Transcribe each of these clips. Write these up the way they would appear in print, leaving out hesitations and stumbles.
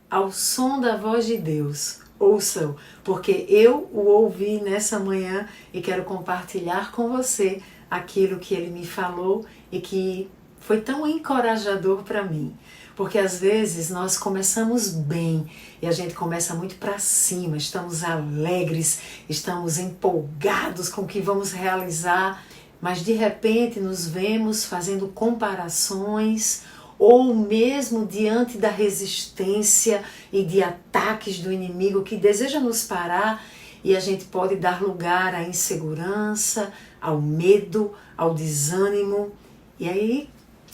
ao som da voz de Deus. Ouçam, porque eu o ouvi nessa manhã e quero compartilhar com você aquilo que ele me falou e que foi tão encorajador para mim. Porque às vezes nós começamos bem e a gente começa muito para cima, estamos alegres, estamos empolgados com o que vamos realizar, mas de repente nos vemos fazendo comparações ou mesmo diante da resistência e de ataques do inimigo que deseja nos parar, e a gente pode dar lugar à insegurança, ao medo, ao desânimo, e aí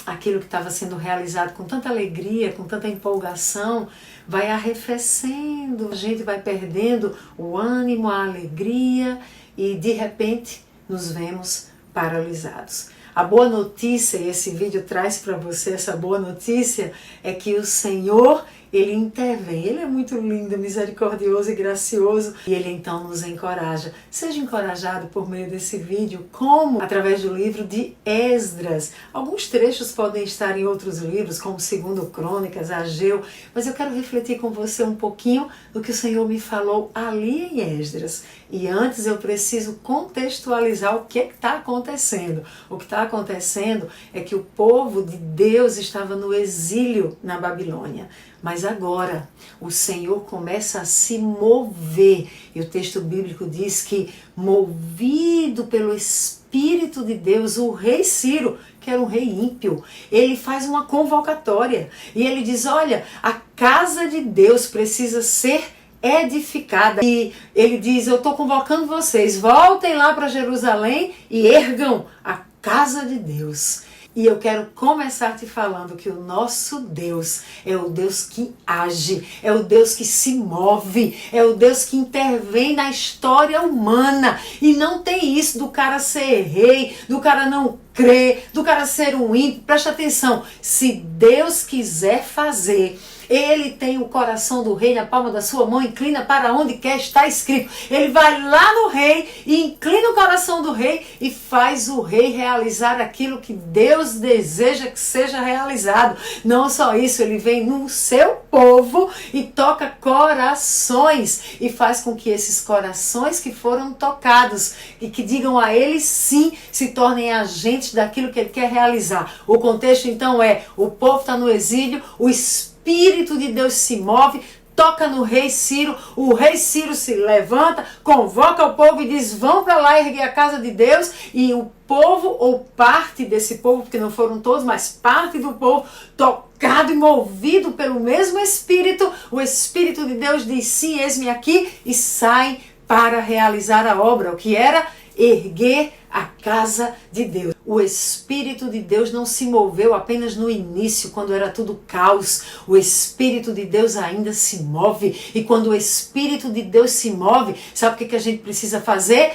aquilo que estava sendo realizado com tanta alegria, com tanta empolgação, vai arrefecendo, a gente vai perdendo o ânimo, a alegria e de repente nos vemos paralisados. A boa notícia, e esse vídeo traz para você essa boa notícia, é que o Senhor, Ele intervém. Ele é muito lindo, misericordioso e gracioso, e Ele então nos encoraja. Seja encorajado por meio desse vídeo, como através do livro de Esdras. Alguns trechos podem estar em outros livros, como 2 Crônicas, Ageu, mas eu quero refletir com você um pouquinho do que o Senhor me falou ali em Esdras. E antes eu preciso contextualizar o que está acontecendo. O que está acontecendo é que o povo de Deus estava no exílio na Babilônia. Mas agora o Senhor começa a se mover. E o texto bíblico diz que, movido pelo Espírito de Deus, o rei Ciro, que era um rei ímpio, ele faz uma convocatória. E ele diz, olha, a casa de Deus precisa ser edificada. E ele diz, eu estou convocando vocês, voltem lá para Jerusalém e ergam a casa de Deus. E eu quero começar te falando que o nosso Deus é o Deus que age, é o Deus que se move, é o Deus que intervém na história humana. E não tem isso do cara ser rei, do cara não crer, do cara ser um ímpio. Presta atenção, se Deus quiser fazer, Ele tem o coração do rei na palma da sua mão, inclina para onde quer, está escrito. Ele vai lá no rei e inclina o coração do rei e faz o rei realizar aquilo que Deus deseja que seja realizado. Não só isso, ele vem no seu povo e toca corações e faz com que esses corações que foram tocados e que digam a ele sim, se tornem agentes daquilo que ele quer realizar. O contexto então é, o povo está no exílio, o Espírito de Deus se move, toca no rei Ciro, o rei Ciro se levanta, convoca o povo e diz, vão para lá erguer a casa de Deus, e o povo, ou parte desse povo, porque não foram todos, mas parte do povo, tocado e movido pelo mesmo Espírito, o Espírito de Deus diz, sim, eis-me aqui, e sai para realizar a obra, o que era erguer a casa de Deus. O Espírito de Deus não se moveu apenas no início, quando era tudo caos. O Espírito de Deus ainda se move. E quando o Espírito de Deus se move, sabe o que a gente precisa fazer?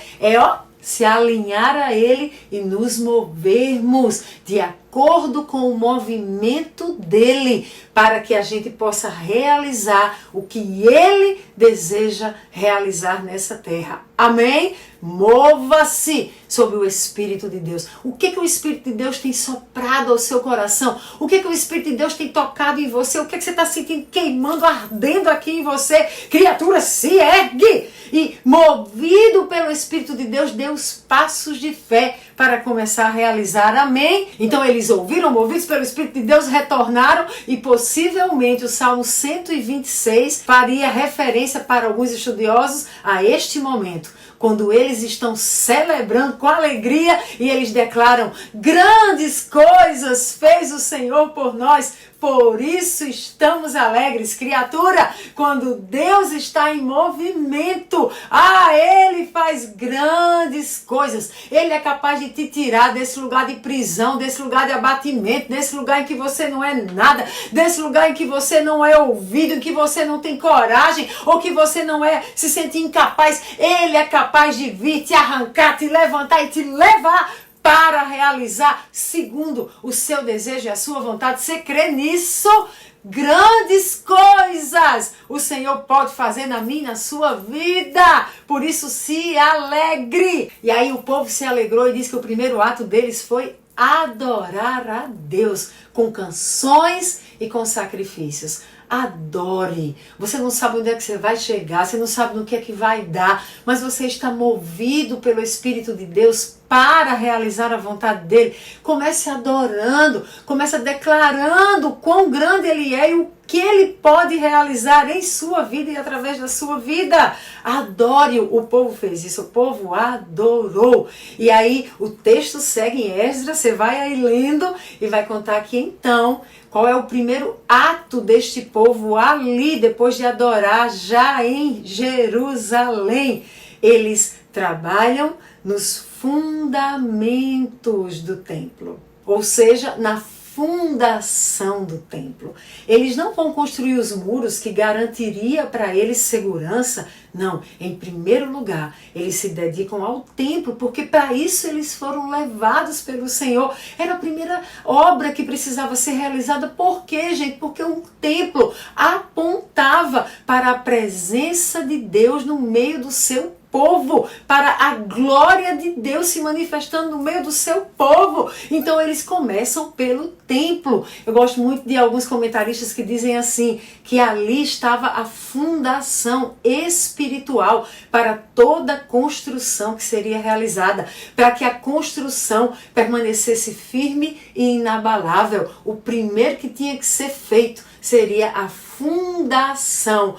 Se alinhar a Ele e nos movermos de acordo com o movimento dEle, para que a gente possa realizar o que Ele deseja realizar nessa terra. Amém? Mova-se sob o Espírito de Deus. O que o Espírito de Deus tem soprado ao seu coração? O que o Espírito de Deus tem tocado em você? O que você está sentindo queimando, ardendo aqui em você? Criatura, se ergue! E movido pelo Espírito de Deus, dê os passos de fé para começar a realizar. Amém? Então eles ouviram, movidos pelo Espírito de Deus, retornaram e possivelmente o Salmo 126 faria referência para alguns estudiosos a este momento, quando eles estão celebrando com alegria e eles declaram, grandes coisas fez o Senhor por nós, por isso estamos alegres. Criatura, quando Deus está em movimento, Ele faz grandes coisas. Ele é capaz de te tirar desse lugar de prisão, desse lugar de abatimento, desse lugar em que você não é nada, desse lugar em que você não é ouvido, em que você não tem coragem, ou que você não se sente incapaz. Ele é capaz de vir te arrancar, te levantar e te levar para realizar segundo o seu desejo e a sua vontade. Você crê nisso? Grandes coisas o Senhor pode fazer na minha e na sua vida. Por isso se alegre. E aí o povo se alegrou e diz que o primeiro ato deles foi adorar a Deus com canções e com sacrifícios. Adore. Você não sabe onde é que você vai chegar, você não sabe no que é que vai dar, mas você está movido pelo Espírito de Deus para realizar a vontade dele. Comece adorando, comece declarando quão grande ele é e o que ele pode realizar em sua vida e através da sua vida. Adore-o. O povo fez isso, o povo adorou. E aí o texto segue em Esdras, você vai aí lendo e vai contar que então, qual é o primeiro ato deste povo ali, depois de adorar já em Jerusalém. Eles trabalham nos fundamentos do templo, ou seja, na fundação do templo. Eles não vão construir os muros que garantiria para eles segurança. Não, em primeiro lugar, eles se dedicam ao templo, porque para isso eles foram levados pelo Senhor. Era a primeira obra que precisava ser realizada. Por quê, gente? Porque um templo apontava para a presença de Deus no meio do seu povo, para a glória de Deus se manifestando no meio do seu povo. Então eles começam pelo templo. Eu gosto muito de alguns comentaristas que dizem assim, que ali estava a fundação espiritual para toda a construção que seria realizada, para que a construção permanecesse firme e inabalável. O primeiro que tinha que ser feito seria a fundação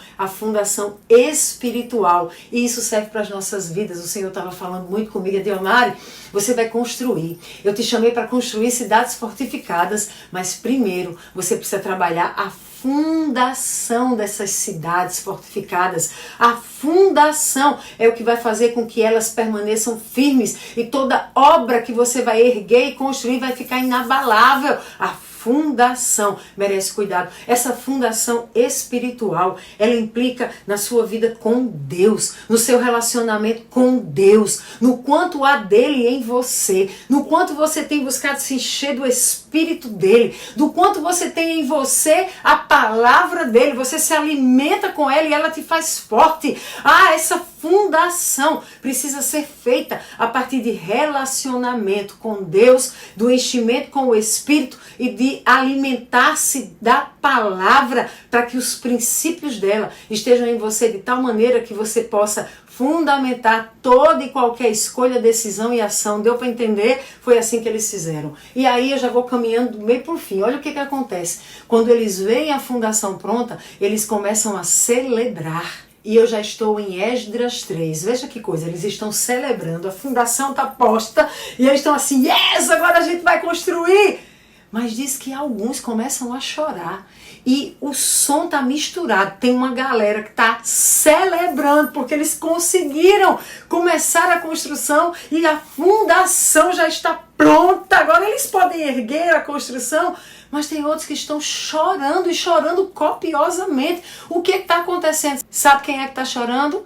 espiritual. E isso serve para as nossas vidas. O Senhor estava falando muito comigo, Adeomari, você vai construir. Eu te chamei para construir cidades fortificadas, mas primeiro você precisa trabalhar a fundação dessas cidades fortificadas. A fundação é o que vai fazer com que elas permaneçam firmes e toda obra que você vai erguer e construir vai ficar inabalável. A fundação merece cuidado. Essa fundação espiritual, ela implica na sua vida com Deus, no seu relacionamento com Deus, no quanto há dele em você, no quanto você tem buscado se encher do Espírito dele, do quanto você tem em você a palavra dele, você se alimenta com ela e ela te faz forte. Essa fundação precisa ser feita a partir de relacionamento com Deus, do enchimento com o Espírito e de alimentar-se da palavra para que os princípios dela estejam em você de tal maneira que você possa fundamentar toda e qualquer escolha, decisão e ação. Deu para entender? Foi assim que eles fizeram. E aí eu já vou caminhando do meio para o fim. Olha o que acontece. Quando eles veem a fundação pronta, eles começam a celebrar. E eu já estou em Esdras 3. Veja que coisa, eles estão celebrando, a fundação está posta e eles estão assim, yes, agora a gente vai construir. Mas diz que alguns começam a chorar e o som está misturado. Tem uma galera que está celebrando porque eles conseguiram começar a construção e a fundação já está pronta. Agora eles podem erguer a construção, mas tem outros que estão chorando e chorando copiosamente. O que está acontecendo? Sabe quem é que está chorando?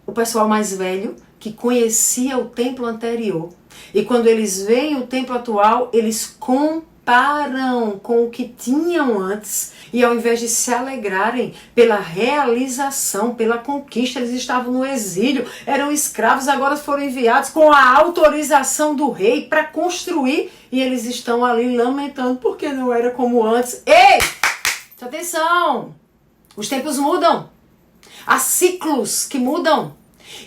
O pessoal mais velho que conhecia o templo anterior. E quando eles veem o templo atual, eles comparam com o que tinham antes e ao invés de se alegrarem pela realização, pela conquista, eles estavam no exílio, eram escravos, agora foram enviados com a autorização do rei para construir e eles estão ali lamentando porque não era como antes. Ei! Atenção! Os tempos mudam, há ciclos que mudam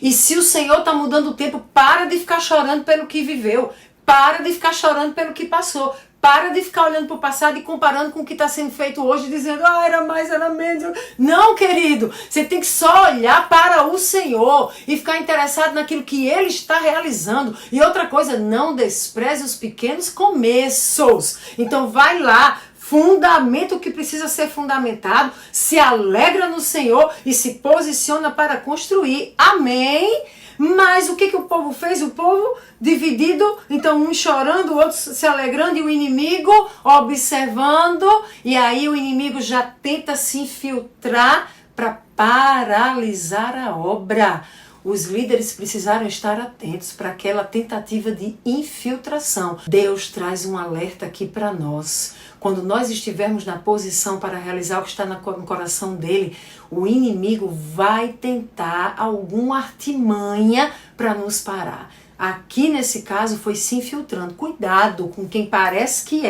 e se o Senhor está mudando o tempo, para de ficar chorando pelo que viveu, para de ficar chorando pelo que passou. Para de ficar olhando para o passado e comparando com o que está sendo feito hoje, dizendo, era mais, era menos. Não, querido, você tem que só olhar para o Senhor e ficar interessado naquilo que Ele está realizando. E outra coisa, não despreze os pequenos começos. Então vai lá, fundamenta o que precisa ser fundamentado, se alegra no Senhor e se posiciona para construir. Amém? Mas o que o povo fez? O povo dividido, então um chorando, o outro se alegrando e o inimigo observando. E aí o inimigo já tenta se infiltrar para paralisar a obra. Os líderes precisaram estar atentos para aquela tentativa de infiltração. Deus traz um alerta aqui para nós. Quando nós estivermos na posição para realizar o que está no coração dele, o inimigo vai tentar alguma artimanha para nos parar. Aqui nesse caso foi se infiltrando. Cuidado com quem parece que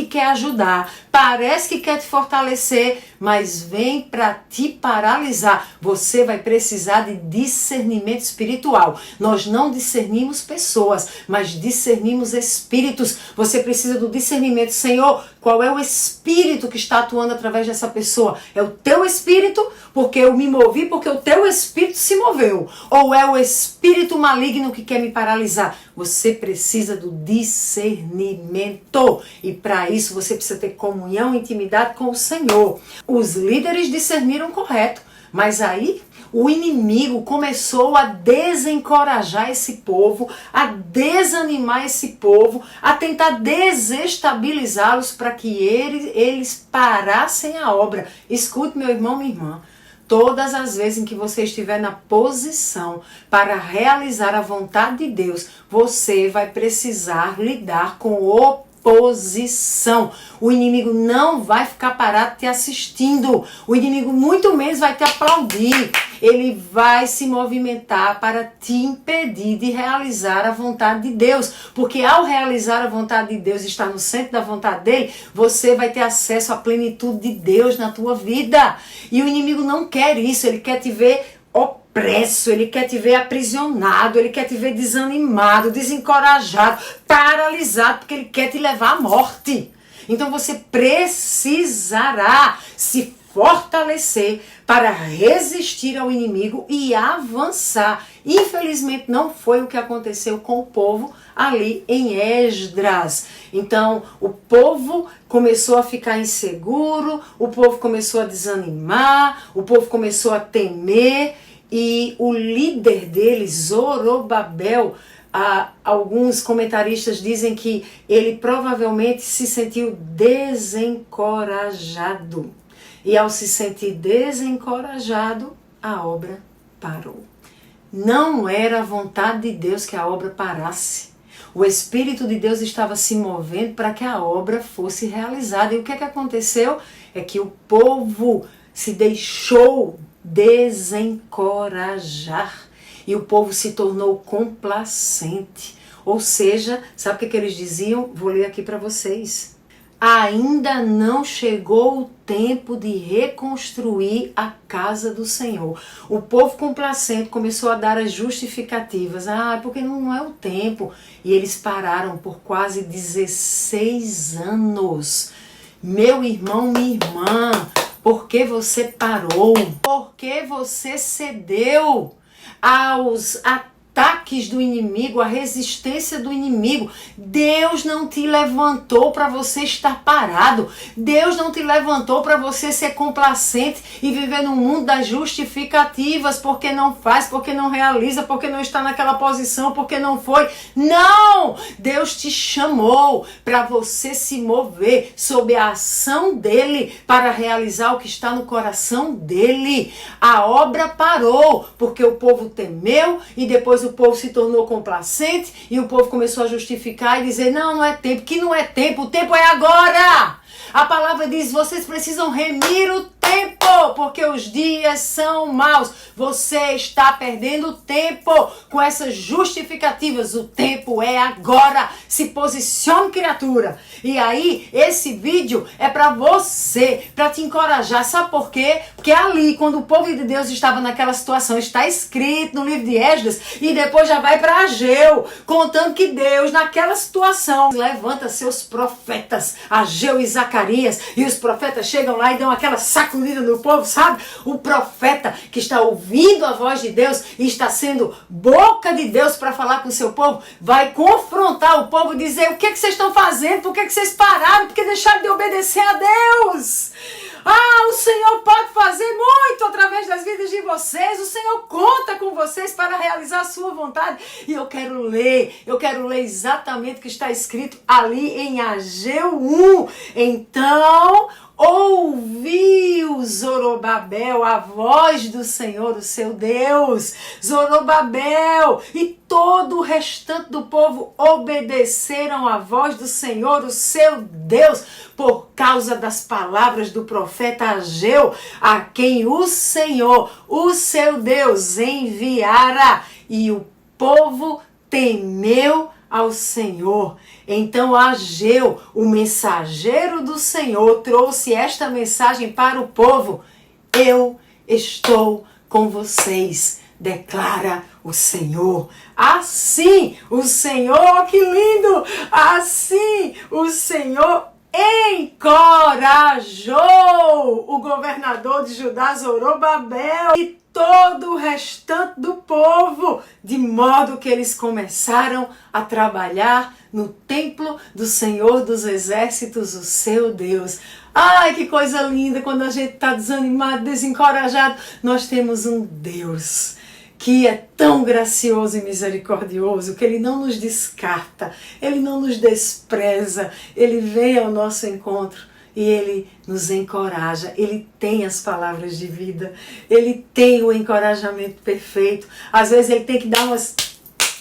quer ajudar, parece que quer te fortalecer, mas vem para te paralisar. Você vai precisar de discernimento espiritual. Nós não discernimos pessoas, mas discernimos espíritos. Você precisa do discernimento. Senhor, qual é o espírito que está atuando através dessa pessoa? É o teu espírito, porque eu me movi, porque o teu espírito se moveu? Ou é o espírito maligno que quer me paralisar? Você precisa do discernimento. E para isso você precisa ter comunhão e intimidade com o Senhor. Os líderes discerniram correto, mas aí o inimigo começou a desencorajar esse povo, a desanimar esse povo, a tentar desestabilizá-los para que eles parassem a obra. Escute, meu irmão, minha irmã. Todas as vezes em que você estiver na posição para realizar a vontade de Deus, você vai precisar lidar com oposição. O inimigo não vai ficar parado te assistindo. O inimigo muito menos vai te aplaudir. Ele vai se movimentar para te impedir de realizar a vontade de Deus. Porque ao realizar a vontade de Deus, estar no centro da vontade dele, você vai ter acesso à plenitude de Deus na tua vida. E o inimigo não quer isso, ele quer te ver opresso, ele quer te ver aprisionado, ele quer te ver desanimado, desencorajado, paralisado, porque ele quer te levar à morte. Então você precisará se fortalecer para resistir ao inimigo e avançar. Infelizmente não foi o que aconteceu com o povo ali em Esdras. Então o povo começou a ficar inseguro, o povo começou a desanimar, o povo começou a temer e o líder deles, Zorobabel, alguns comentaristas dizem que ele provavelmente se sentiu desencorajado. E ao se sentir desencorajado, a obra parou. Não era a vontade de Deus que a obra parasse. O Espírito de Deus estava se movendo para que a obra fosse realizada. E o que aconteceu? É que o povo se deixou desencorajar. E o povo se tornou complacente. Ou seja, sabe o que eles diziam? Vou ler aqui para vocês. Ainda não chegou o tempo de reconstruir a casa do Senhor. O povo complacente começou a dar as justificativas. Porque não é o tempo. E eles pararam por quase 16 anos. Meu irmão, minha irmã, por que você parou? Por que você cedeu aos ataques do inimigo, a resistência do inimigo? Deus não te levantou para você estar parado. Deus não te levantou para você ser complacente e viver no mundo das justificativas, porque não faz, porque não realiza, porque não está naquela posição, porque não foi. Não! Deus te chamou para você se mover sob a ação dele para realizar o que está no coração dele. A obra parou porque o povo temeu e depois o povo se tornou complacente e o povo começou a justificar e dizer, não é tempo, que não é tempo, o tempo é agora. A palavra diz, vocês precisam remir o tempo, porque os dias são maus. Você está perdendo tempo com essas justificativas. O tempo é agora. Se posicione, criatura. E aí, esse vídeo é para você, para te encorajar. Sabe por quê? Porque ali, quando o povo de Deus estava naquela situação, está escrito no livro de Esdras, e depois já vai para Ageu, contando que Deus, naquela situação, levanta seus profetas, Ageu e Zacarias, e os profetas chegam lá e dão aquela sacudida no povo, sabe? O profeta que está ouvindo a voz de Deus e está sendo boca de Deus para falar com o seu povo, vai confrontar o povo e dizer, o que vocês estão fazendo? Por que vocês pararam? Por que deixaram de obedecer a Deus? O Senhor pode fazer muito através das vidas de vocês. O Senhor conta com vocês para realizar a sua vontade. E eu quero ler exatamente o que está escrito ali em Ageu 1. Então, ouviu Zorobabel a voz do Senhor, o seu Deus. Zorobabel e todo o restante do povo obedeceram à voz do Senhor, o seu Deus, por causa das palavras do profeta Ageu, a quem o Senhor, o seu Deus, enviara. E o povo temeu ao Senhor. Então Ageu, o mensageiro do Senhor, trouxe esta mensagem para o povo: eu estou com vocês, declara o Senhor. Assim o Senhor, que lindo! Assim o Senhor encorajou o governador de Judá, Zorobabel, e todo o restante do povo, de modo que eles começaram a trabalhar no templo do Senhor dos Exércitos, o seu Deus. Ai, que coisa linda! Quando a gente está desanimado, desencorajado, nós temos um Deus que é tão gracioso e misericordioso, que Ele não nos descarta, Ele não nos despreza, Ele vem ao nosso encontro e Ele nos encoraja. Ele tem as palavras de vida, Ele tem o encorajamento perfeito. Às vezes Ele tem que dar umas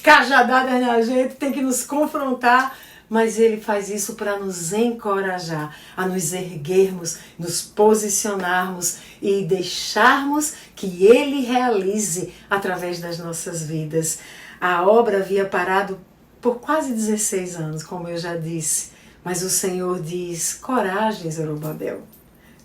cajadadas na gente, tem que nos confrontar, mas Ele faz isso para nos encorajar, a nos erguermos, nos posicionarmos e deixarmos que Ele realize através das nossas vidas. A obra havia parado por quase 16 anos, como eu já disse, mas o Senhor diz: coragem, Zorobabel,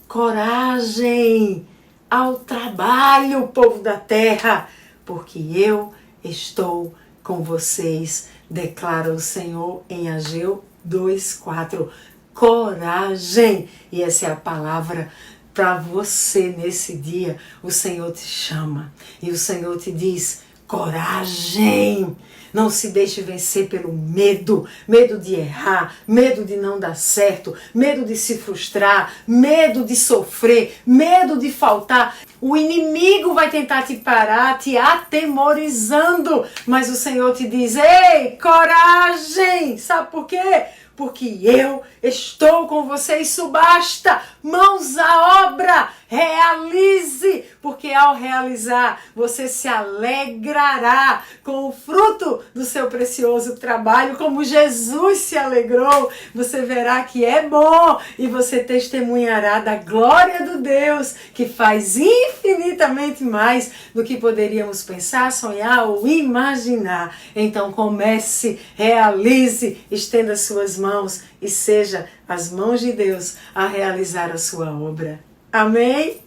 coragem ao trabalho, povo da terra, porque eu estou com vocês, declara o Senhor em Ageu 2:4. Coragem! E essa é a palavra para você nesse dia. O Senhor te chama e o Senhor te diz: coragem! Não se deixe vencer pelo medo, medo de errar, medo de não dar certo, medo de se frustrar, medo de sofrer, medo de faltar. O inimigo vai tentar te parar, te atemorizando, mas o Senhor te diz: ei, coragem! Sabe por quê? Porque eu estou com você, isso basta. Mãos à obra, realize, porque ao realizar você se alegrará com o fruto do seu precioso trabalho, como Jesus se alegrou. Você verá que é bom e você testemunhará da glória do Deus que faz infinitamente mais do que poderíamos pensar, sonhar ou imaginar. Então comece, realize, estenda suas mãos e seja as mãos de Deus a realizar a sua obra. Amém?